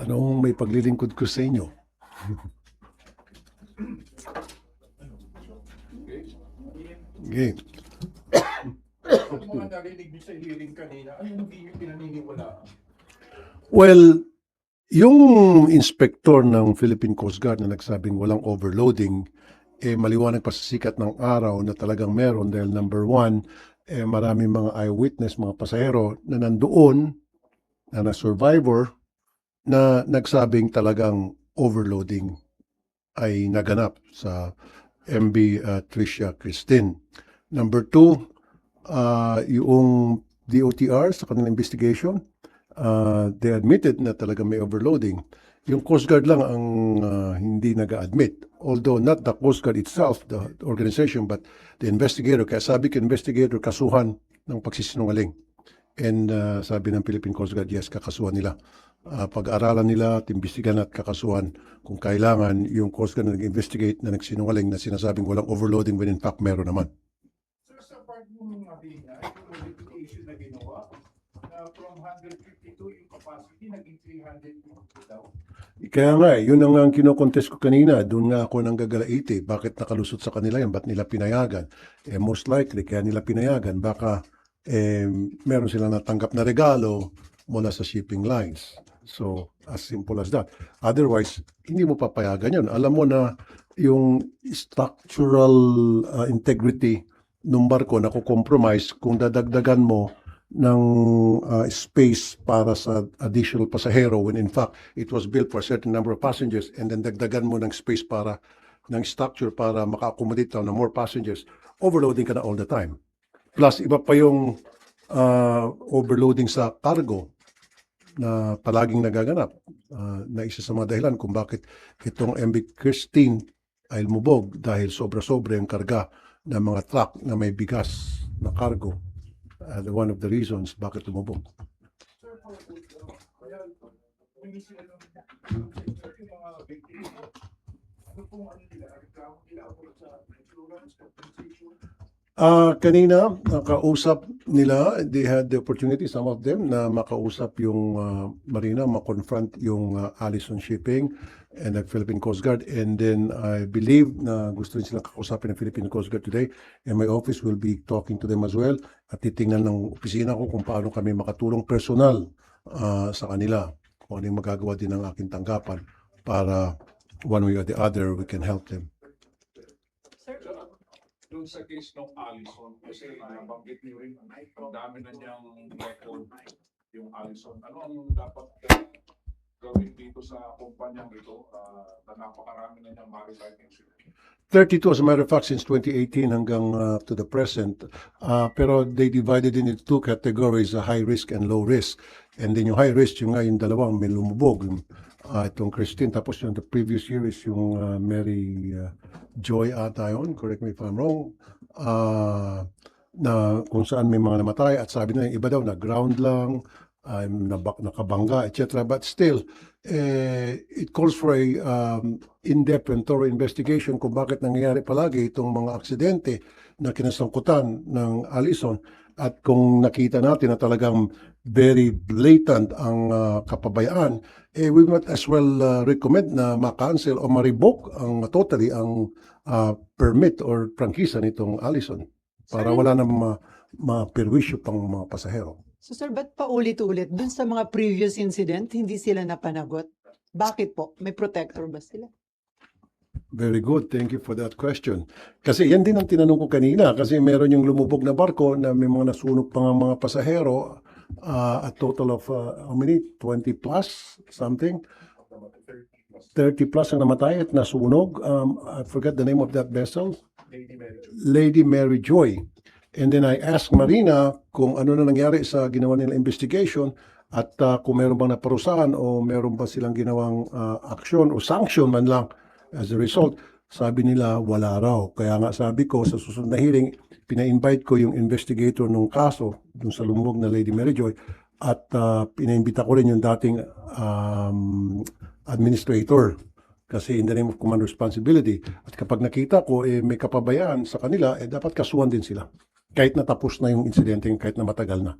Anong may paglilingkod ko sa inyo? Okay. Yung mga narinig niyo sa hearing kanina, ano hindi niyo pinaniniwalaan? Well, yung inspektor ng Philippine Coast Guard na nagsabing walang overloading, maliwanag pa sa sikat ng araw na talagang meron dahil number one, maraming mga eyewitness, mga pasahero na nandoon, na survivor, na nagsabing talagang overloading ay naganap sa MB Tricia Christine. Number two, yung DOTR sa kanilang investigation, they admitted na talaga may overloading. Yung Coast Guard lang ang hindi nag-admit. Although not the Coast Guard itself, the organization, but the investigator. Kaya sabi ko, investigator, kasuhan ng pagsisinungaling. And sabi ng Philippine Coast Guard, yes, kakasuhan nila. Pag-aralan nila, timbestigan at kakasuhan kung kailangan yung Coast Guard na nag-investigate na nagsinungaling na sinasabing walang overloading when in fact meron naman. Sir, sa part mo ng Marina, yung modification na ginawa, na from 152 yung capacity, naging 350 daw. Kaya nga, yun ang kinokontest ko kanina. Doon nga ako nang gagalaiti. Bakit nakalusot sa kanila yan? Ba't nila pinayagan? Most likely, kaya nila pinayagan. Baka meron silang natanggap na regalo mula sa shipping lines. So, as simple as that. Otherwise, hindi mo papayagan yun. Alam mo na yung structural integrity ng barko na compromise kung dadagdagan mo ng space para sa additional pasahero when in fact it was built for a certain number of passengers and then dagdagan mo ng space para ng structure para maka-accommodate ng more passengers, overloading ka na all the time. Plus iba pa yung overloading sa cargo na palaging nagaganap na isa sa mga dahilan kung bakit itong MV Christine ay lumubog dahil sobra-sobra yung karga ng mga truck na may bigas na cargo. One of the reasons bakit lumubog. Sir, kaya hindi sila yung mga victims, ano pong ano nila, reklamo nila about sa insurance, compensation? Kanina, nakausap nila, they had the opportunity, some of them, na makausap yung Marina, makonfront yung Allison Shipping and the Philippine Coast Guard. And then I believe na gusto rin silang kakausapin ng Philippine Coast Guard today. And my office will be talking to them as well. At titingnan ng opisina ko kung paano kami makatulong personal sa kanila. Kung ano yung magagawa din ng aking tanggapan para one way or the other, we can help them. Doon sa case ng Allison, kasi nabanggit niyo rin, ang dami na niyang record yung Allison. Ano ang dapat gawin dito sa kumpanyang ito na napakarami na niyang maritime incident? 32 as a matter of fact since 2018 hanggang to the present. Pero they divided in into two categories, high risk and low risk. And then yung high risk, yung nga yung dalawang may lumubog. Itong Christine, tapos yung the previous year is yung Mary Joy ata yun, correct me if I'm wrong, na kung saan may mga namatay at sabi na yung iba daw na ground lang, nakabangga, etc. But still, it calls for a in-depth and thorough investigation kung bakit nangyayari palagi itong mga aksidente na kinasangkutan ng Allison. At kung nakita natin na talagang very blatant ang kapabayaan, we might as well recommend na ma-cancel o ma-revoke ang totally ang permit or prangkisa nitong Allison para wala na ma-perwisyo pang mga pasahero. So sir, ba't paulit-ulit? Dun sa mga previous incident, hindi sila napanagot? Bakit po? May protector ba sila? Very good. Thank you for that question. Kasi yan din ang tinanong ko kanina. Kasi meron yung lumubog na barko na may mga nasunog pa nga mga pasahero. A total of, how many? 20 plus something? 30 plus ang namatay at nasunog. I forgot the name of that vessel. Lady Mary Joy. And then I asked Marina kung ano na nangyari sa ginawa nila investigation at kung meron bang naparusahan o meron ba silang ginawang aksyon o sanction man lang as a result. Sabi nila wala raw. Kaya nga sabi ko sa susunod na hearing, pina-invite ko yung investigator ng kaso dun sa lumubog na Lady Mary Joy at pina-invita ko rin yung dating administrator kasi in the name of command responsibility. At kapag nakita ko may kapabayaan sa kanila, dapat kasuhan din sila. Kahit natapos na yung insidente, kahit na matagal na.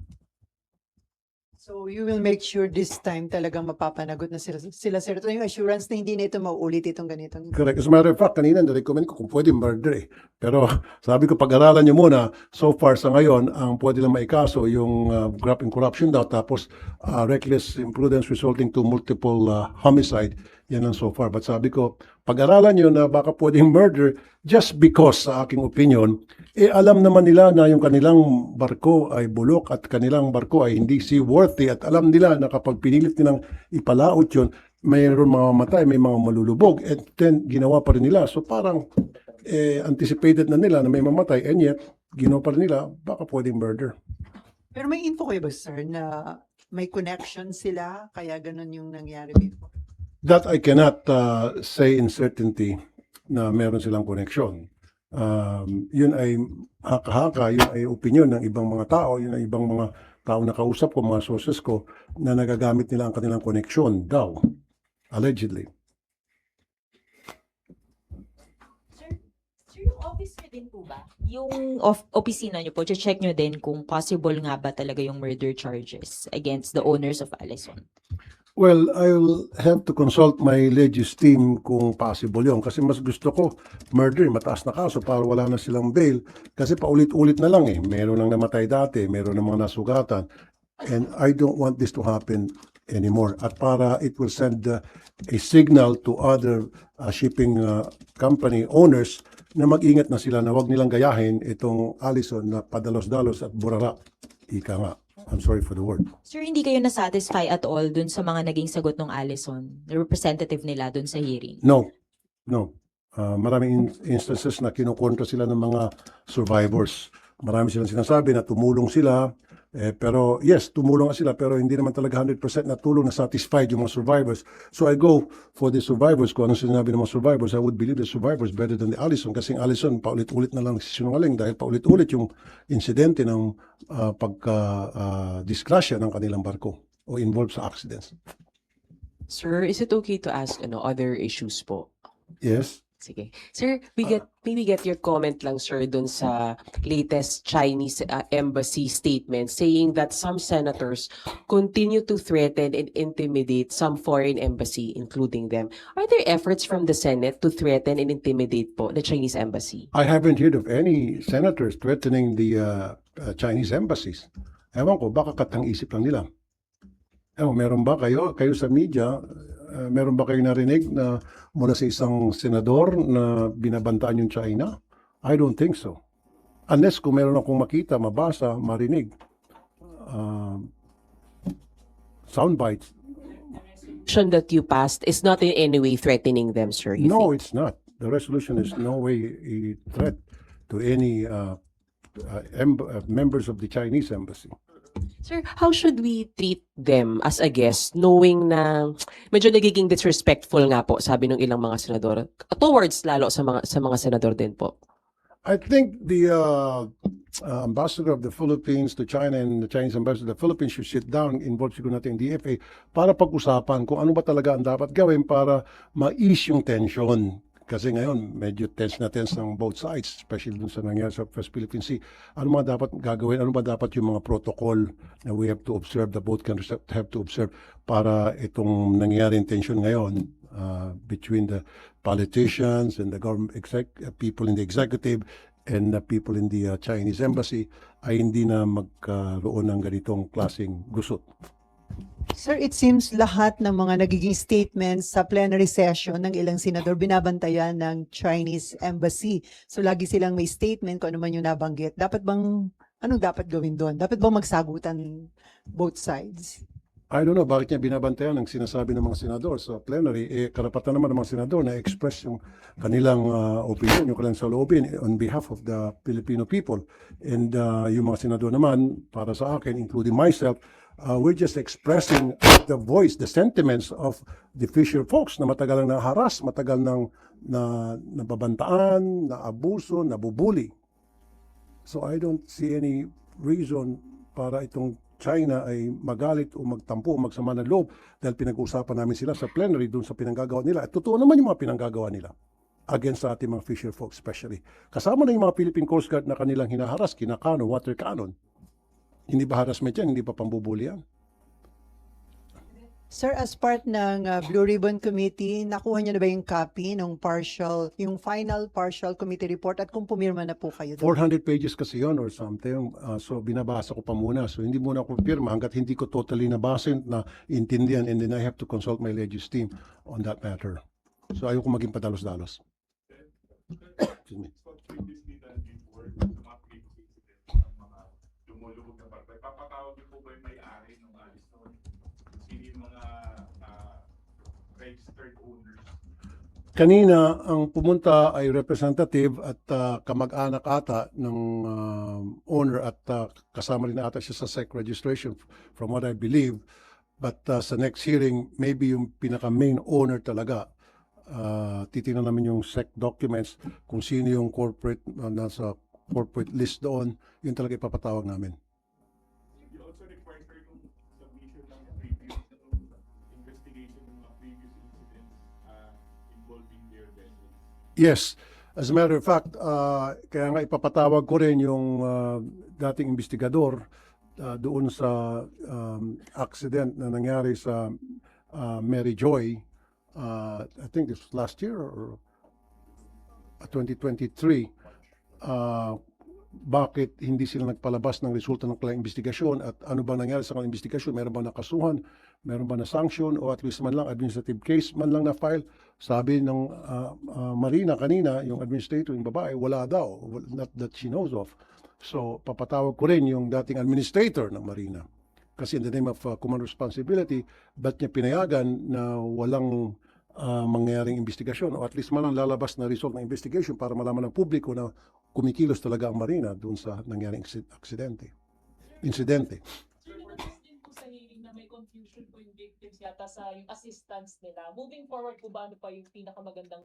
So you will make sure this time talagang mapapanagot na sila sir. Ito yung assurance na hindi na ito mauulit itong ganitong. Correct. As a matter of fact, kanina na-recommend ko kung pwede murder eh. Pero sabi ko, pag-aralan nyo muna, so far sa ngayon, ang pwede lang maikaso yung graft and corruption daw, tapos reckless imprudence resulting to multiple homicide. Yan ang so far. But sabi ko, pag-aralan nyo na baka pwedeng murder just because, sa aking opinion, alam naman nila na yung kanilang barko ay bulok at kanilang barko ay hindi seaworthy at alam nila na kapag pinilit nilang ipalaot yun, mayroon mga mamatay, may mga malulubog, and then ginawa pa rin nila. So parang anticipated na nila na may mamatay, and yet ginawa pa rin nila, baka pwedeng murder. Pero may info kayo ba sir na may connection sila kaya ganun yung nangyari before? That I cannot say in certainty na meron silang connection. Yun ay haka-haka, yun ay opinion ng ibang mga tao, yun ay ibang mga tao na kausap ko, mga sources ko, na nagagamit nila ang kanilang connection daw, allegedly. Sir, yung office nyo din po ba? Yung opisina nyo po, check nyo din kung possible nga ba talaga yung murder charges against the owners of Allison. Well, I'll have to consult my legis team kung possible yun. Kasi mas gusto ko murder, mataas na kaso para wala na silang bail. Kasi paulit-ulit na lang eh. Meron lang namatay dati, meron ng mga nasugatan. And I don't want this to happen anymore. At para it will send a signal to other shipping company owners na mag-ingat na sila na wag nilang gayahin itong Allison na padalos-dalos at burara. Ika nga. I'm sorry for the word. Sir, hindi kayo na-satisfy at all dun sa mga naging sagot ng Allison, the representative nila dun sa hearing? No. Maraming instances na kinukontra sila ng mga survivors. Marami silang sinasabi na tumulong sila. Pero yes, tumulong nga sila pero hindi naman talaga 100% na tulong na satisfied yung mga survivors. So I go for the survivors. Kung anong sinabi ng mga survivors, I would believe the survivors better than the Allison. Kasi ang Allison, paulit-ulit na lang sinungaling dahil paulit-ulit yung insidente ng pagka-disgrasya ng kanilang barko o involved sa accidents. Sir, is it okay to ask other issues po? Yes. Sige. Sir, maybe get your comment lang, sir, dun sa latest Chinese embassy statement saying that some senators continue to threaten and intimidate some foreign embassy, including them. Are there efforts from the Senate to threaten and intimidate po the Chinese embassy? I haven't heard of any senators threatening the Chinese embassies. Ewan ko, baka katang-isip lang nila. Ewan, meron ba kayo sa media, meron ba kayo narinig na mula sa isang senador na binabantaan yung China? I don't think so. Unless kung meron akong makita, mabasa, marinig. Soundbites. Resolution that you passed is not in any way threatening them, sir. You No, think? it's not. The resolution is no way a threat to any members of the Chinese embassy. Sir, how should we treat them as a guest knowing na medyo nagiging disrespectful nga po, sabi ng ilang mga senador, towards lalo sa mga senador din po? I think the ambassador of the Philippines to China and the Chinese ambassador to the Philippines should sit down, involved siguro natin yung DFA, para pag-usapan kung ano ba talaga ang dapat gawin para ma-ease yung tension. Kasi ngayon, medyo tense na tense ng both sides, especially dun sa nangyari sa West Philippine Sea. Ano mga dapat gagawin? Ano ba dapat yung mga protocol na we have to observe, the both countries have to observe para itong nangyaring tension ngayon between the politicians and the government people in the executive and the people in the Chinese embassy ay hindi na magkaroon ng ganitong klaseng gusot. Sir, it seems lahat ng mga nagiging statements sa plenary session ng ilang senador binabantayan ng Chinese embassy. So lagi silang may statement kung ano man yung nabanggit. Anong dapat gawin doon? Dapat bang magsagutan both sides? I don't know bakit niya binabantayan ang sinasabi ng mga senador sa plenary. Karapatan naman ng mga senador na express yung kanilang opinion, yung kanilang saloobin on behalf of the Filipino people. And yung mga senador naman, para sa akin, including myself, we're just expressing the voice, the sentiments of the fisher folks na matagal nang naharas, matagal nang nababantaan, naabuso, nabubuli. So I don't see any reason para itong China ay magalit o magtampo o magsama ng loob dahil pinag-uusapan namin sila sa plenary doon sa pinanggagawa nila. At totoo naman yung mga pinanggagawa nila against sa ating mga fisher folks especially. Kasama na yung mga Philippine Coast Guard na kanilang hinaharas, kinakano, water cannon. Hindi ba harassment yan? Hindi ba pambubuli yan? Sir, as part ng Blue Ribbon Committee, nakuha niyo na ba yung copy ng yung final partial committee report at kung pumirma na po kayo doon? 400 pages kasi yon or something. So binabasa ko pa muna. So hindi muna ako pirma hanggat hindi ko totally nabasa na intindihan, and then I have to consult my legis team on that matter. So ayoko maging padalos-dalos. Excuse me. So, previously done before, sa mga previous incidents ng mga lumulubog na barko, papatawag niyo po ba yung may-ari ng Allison? Sino yung mga registered owners? Kanina, ang pumunta ay representative at kamag-anak ata ng owner at kasama rin ata siya sa SEC registration from what I believe. But sa next hearing, maybe yung pinaka-main owner talaga. Titingnan namin yung SEC documents kung sino yung corporate nasa corporate list doon, yun talaga ipapatawag namin. You also require sir yung submission ng investigation ng mga previous incidents involving their vessels. Yes. As a matter of fact, kaya nga ipapatawag ko rin yung dating investigador doon sa accident na nangyari sa Mary Joy. I think this was last year or 2023. Bakit hindi sila nagpalabas ng resulta ng kanilang investigasyon at ano ba nangyari sa kanilang investigasyon? Meron ba nakasuhan? Meron ba na sanction o at least man lang administrative case man lang na file? Sabi ng Marina kanina, yung administrator, yung babae, wala daw. Not that she knows of. So papatawag ko rin yung dating administrator ng Marina. Kasi in the name of command responsibility, ba't niya pinayagan na walang mangyaring investigasyon o at least man lang lalabas na result ng investigation para malaman ng publiko na kumikilos talaga ang Marina doon sa nangyaring insidente. Sir, nilabas din po sa hearing na may confusion po yung victims yata sa yung assistance nila. Moving forward po ba ano pa yung pinakamagandang